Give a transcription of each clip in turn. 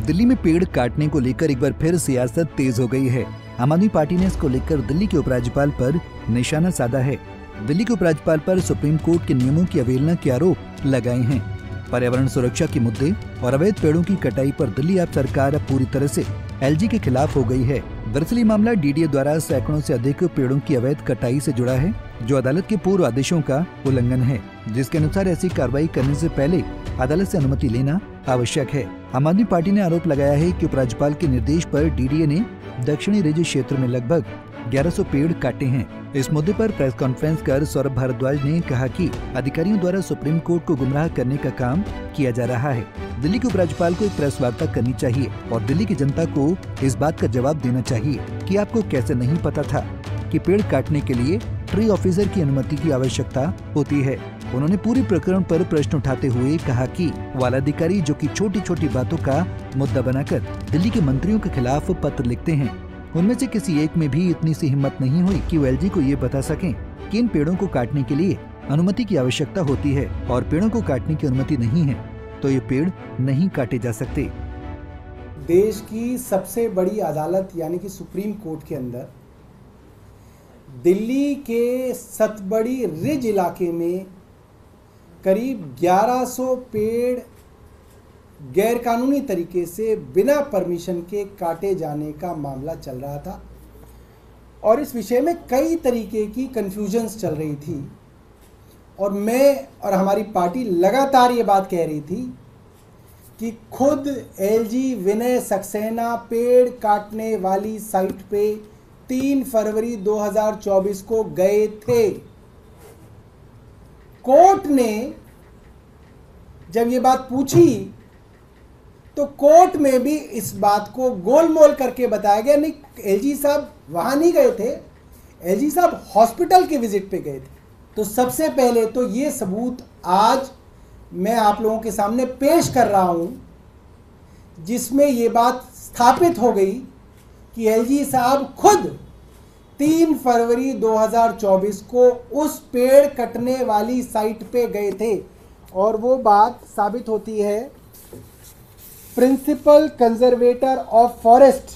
दिल्ली में पेड़ काटने को लेकर एक बार फिर सियासत तेज हो गई है। आम आदमी पार्टी ने इसको लेकर दिल्ली के उपराज्यपाल पर निशाना साधा है। दिल्ली के उपराज्यपाल पर सुप्रीम कोर्ट के नियमों की अवहेलना के आरोप लगाए हैं। पर्यावरण सुरक्षा के मुद्दे और अवैध पेड़ों की कटाई पर दिल्ली अब सरकार पूरी तरह से एलजी के खिलाफ हो गई है। दरअसल ये मामला डीडीए द्वारा सैकड़ों से अधिक पेड़ों की अवैध कटाई से जुड़ा है, जो अदालत के पूर्व आदेशों का उल्लंघन है, जिसके अनुसार ऐसी कार्रवाई करने से पहले अदालत से अनुमति लेना आवश्यक है। आम आदमी पार्टी ने आरोप लगाया है कि उपराज्यपाल के निर्देश पर डीडीए ने दक्षिणी रिज क्षेत्र में लगभग 1100 पेड़ काटे हैं। इस मुद्दे पर प्रेस कॉन्फ्रेंस कर सौरभ भारद्वाज ने कहा कि अधिकारियों द्वारा सुप्रीम कोर्ट को गुमराह करने का काम किया जा रहा है। दिल्ली के उपराज्यपाल को एक प्रेस वार्ता करनी चाहिए और दिल्ली की जनता को इस बात का जवाब देना चाहिए कि आपको कैसे नहीं पता था कि पेड़ काटने के लिए ट्री ऑफिसर की अनुमति की आवश्यकता होती है। उन्होंने पूरे प्रकरण पर प्रश्न उठाते हुए कहा कि वाला अधिकारी जो कि छोटी छोटी बातों का मुद्दा बनाकर दिल्ली के मंत्रियों के खिलाफ पत्र लिखते हैं, उनमें से किसी एक में भी इतनी सी हिम्मत नहीं हुई कि वो एलजी को ये बता सकें कि इन पेड़ों को काटने के लिए अनुमति की आवश्यकता होती है और पेड़ों को काटने की अनुमति नहीं है तो ये पेड़ नहीं काटे जा सकते। देश की सबसे बड़ी अदालत यानी कि सुप्रीम कोर्ट के अंदर दिल्ली के सतबड़ी रिज इलाके में करीब 1100 पेड़ गैरकानूनी तरीके से बिना परमिशन के काटे जाने का मामला चल रहा था और इस विषय में कई तरीके की कन्फ्यूजन्स चल रही थी और मैं और हमारी पार्टी लगातार ये बात कह रही थी कि खुद एलजी विनय सक्सेना पेड़ काटने वाली साइट पे 3 फरवरी 2024 को गए थे। कोर्ट ने जब ये बात पूछी तो कोर्ट में भी इस बात को गोलमोल करके बताया गया, नहीं एलजी साहब वहां नहीं गए थे, एलजी साहब हॉस्पिटल के विजिट पे गए थे। तो सबसे पहले तो ये सबूत आज मैं आप लोगों के सामने पेश कर रहा हूं, जिसमें ये बात स्थापित हो गई कि एलजी साहब खुद 3 फरवरी 2024 को उस पेड़ कटने वाली साइट पे गए थे और वो बात साबित होती है principal conservator of forest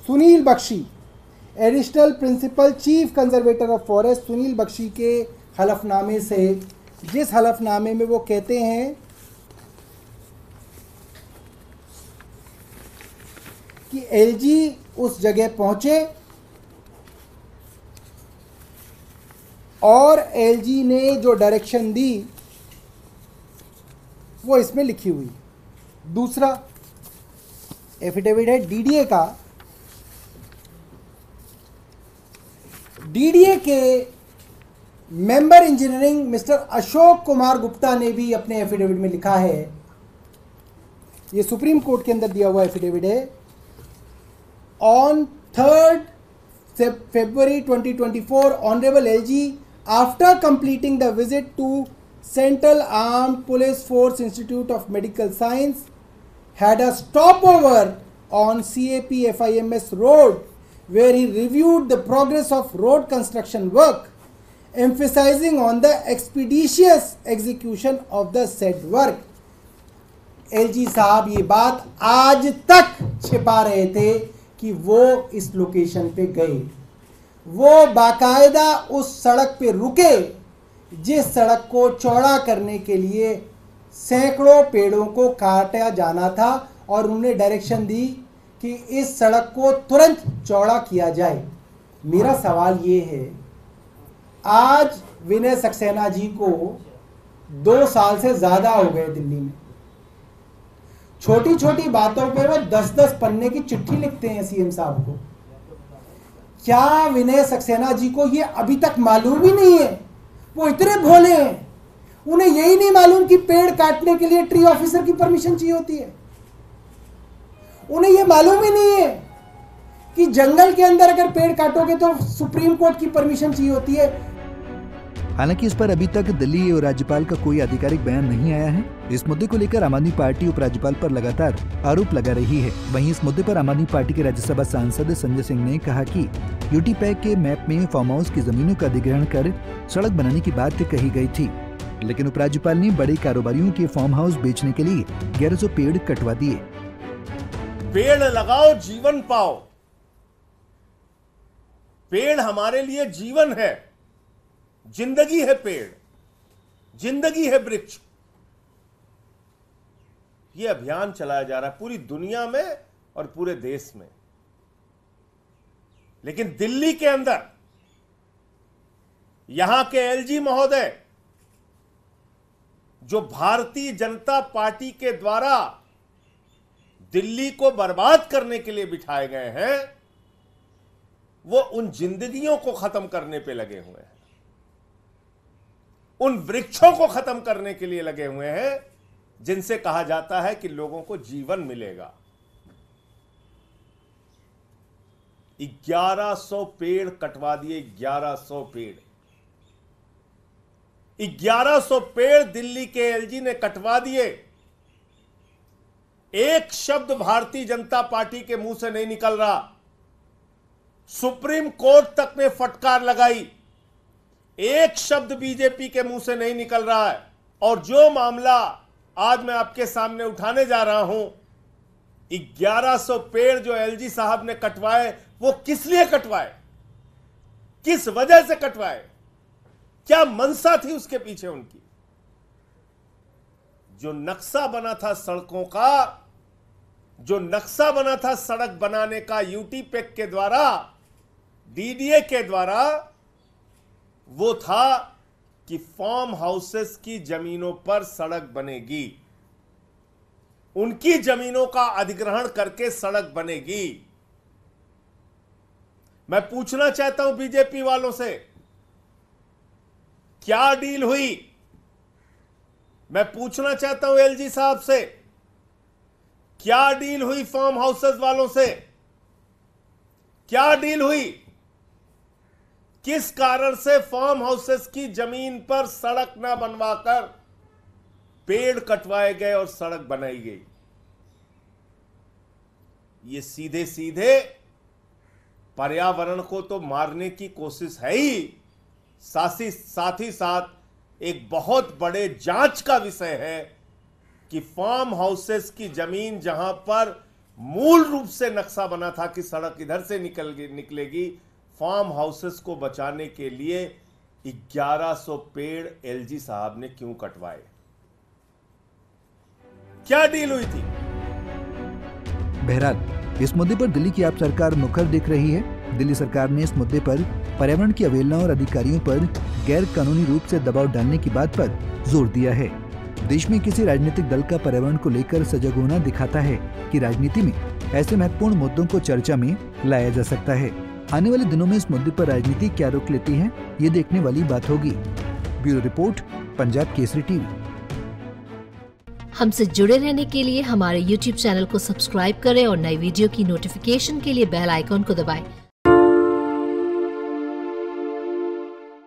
Sunil Bakshi, additional principal chief conservator of forest Sunil Bakshi के हलफनामे से, जिस हलफनामे में वो कहते हैं कि एलजी उस जगह पहुंचे और एलजी ने जो डायरेक्शन दी वो इसमें लिखी हुई। दूसरा एफिडेविट है डीडीए का। डीडीए के member engineering mister Ashok Kumar Gupta ने भी अपने एफिडेविट में लिखा है, ये सुप्रीम कोर्ट के अंदर दिया हुआ एफिडेविट है, on 3 February 2024 honourable LG after completing the visit to Central Armed Police Force Institute of Medical Science had a stopover on CAP FIMS road where he reviewed the progress of road construction work, emphasizing on the expeditious execution of the said work. LG साहब ये बात आज तक छिपा रहे थे कि वो इस लोकेशन पे गए, वो बाकायदा उस सड़क पे रुके जिस सड़क को चौड़ा करने के लिए सैकड़ों पेड़ों को काटा जाना था और उन्होंने डायरेक्शन दी कि इस सड़क को तुरंत चौड़ा किया जाए। मेरा सवाल ये है, आज विनय सक्सेना जी को 2 साल से ज़्यादा हो गए दिल्ली में, छोटी छोटी बातों पे वो 10-10 पन्ने की चिट्ठी लिखते हैं सीएम साहब को। क्या विनय सक्सेना जी को ये अभी तक मालूम ही नहीं है? वो इतने भोले हैं, उन्हें यही नहीं मालूम कि पेड़ काटने के लिए ट्री ऑफिसर की परमिशन चाहिए होती है। उन्हें यह मालूम ही नहीं है कि जंगल के अंदर अगर पेड़ काटोगे तो सुप्रीम कोर्ट की परमिशन चाहिए होती है। हालांकि इस पर अभी तक दिल्ली और राज्यपाल का कोई आधिकारिक बयान नहीं आया है। इस मुद्दे को लेकर आम आदमी पार्टी उपराज्यपाल पर लगातार आरोप लगा रही है। वहीं इस मुद्दे पर आम आदमी पार्टी के राज्यसभा सांसद संजय सिंह ने कहा कि यूटी पैक के मैप में फार्म हाउस की जमीनों का अधिग्रहण कर सड़क बनाने की बात कही गई थी, लेकिन उपराज्यपाल ने बड़े कारोबारियों के फार्म हाउस बेचने के लिए 1100 पेड़ कटवा दिए। पेड़ लगाओ जीवन पाओ। पेड़ हमारे लिए जीवन है, जिंदगी है पेड़, जिंदगी है वृक्ष। यह अभियान चलाया जा रहा है पूरी दुनिया में और पूरे देश में। लेकिन दिल्ली के अंदर यहां के एलजी महोदय, जो भारतीय जनता पार्टी के द्वारा दिल्ली को बर्बाद करने के लिए बिठाए गए हैं, वो उन जिंदगियों को खत्म करने पे लगे हुए हैं, उन वृक्षों को खत्म करने के लिए लगे हुए हैं जिनसे कहा जाता है कि लोगों को जीवन मिलेगा। 1100 पेड़ कटवा दिए, 1100 पेड़, 1100 पेड़ दिल्ली के एलजी ने कटवा दिए। एक शब्द भारतीय जनता पार्टी के मुंह से नहीं निकल रहा। सुप्रीम कोर्ट तक ने फटकार लगाई, एक शब्द बीजेपी के मुंह से नहीं निकल रहा है। और जो मामला आज मैं आपके सामने उठाने जा रहा हूं, 1100 पेड़ जो एलजी साहब ने कटवाए, वो किस लिए कटवाए, किस वजह से कटवाए, क्या मंशा थी उसके पीछे उनकी? जो नक्शा बना था सड़कों का, जो नक्शा बना था सड़क बनाने का यूटी पैक के द्वारा, डीडीए के द्वारा, वो था कि फार्म हाउसेस की जमीनों पर सड़क बनेगी, उनकी जमीनों का अधिग्रहण करके सड़क बनेगी। मैं पूछना चाहता हूं बीजेपी वालों से, क्या डील हुई? मैं पूछना चाहता हूं एलजी साहब से, क्या डील हुई फार्म हाउसेस वालों से? क्या डील हुई? किस कारण से फार्म हाउसेस की जमीन पर सड़क ना बनवाकर पेड़ कटवाए गए और सड़क बनाई गई? ये सीधे सीधे पर्यावरण को तो मारने की कोशिश है ही, साथ ही साथ एक बहुत बड़े जांच का विषय है कि फार्म हाउसेस की जमीन जहां पर मूल रूप से नक्शा बना था कि सड़क इधर से निकलेगी, फार्म हाउसेस को बचाने के लिए 1100 पेड़ एलजी साहब ने क्यों कटवाए? क्या डील हुई थी? बहरहाल इस मुद्दे पर दिल्ली की आप सरकार मुखर दिख रही है। दिल्ली सरकार ने इस मुद्दे पर पर्यावरण की अवहेलना और अधिकारियों पर गैर कानूनी रूप से दबाव डालने की बात पर जोर दिया है। देश में किसी राजनीतिक दल का पर्यावरण को लेकर सजग होना दिखाता है कि राजनीति में ऐसे महत्वपूर्ण मुद्दों को चर्चा में लाया जा सकता है। आने वाले दिनों में इस मुद्दे पर राजनीति क्या रुख लेती है, ये देखने वाली बात होगी। Bureau report, Punjab Kesari TV. हमसे जुड़े रहने के लिए हमारे YouTube चैनल को सब्सक्राइब करें और नई वीडियो की नोटिफिकेशन के लिए बेल आइकॉन को दबाएं।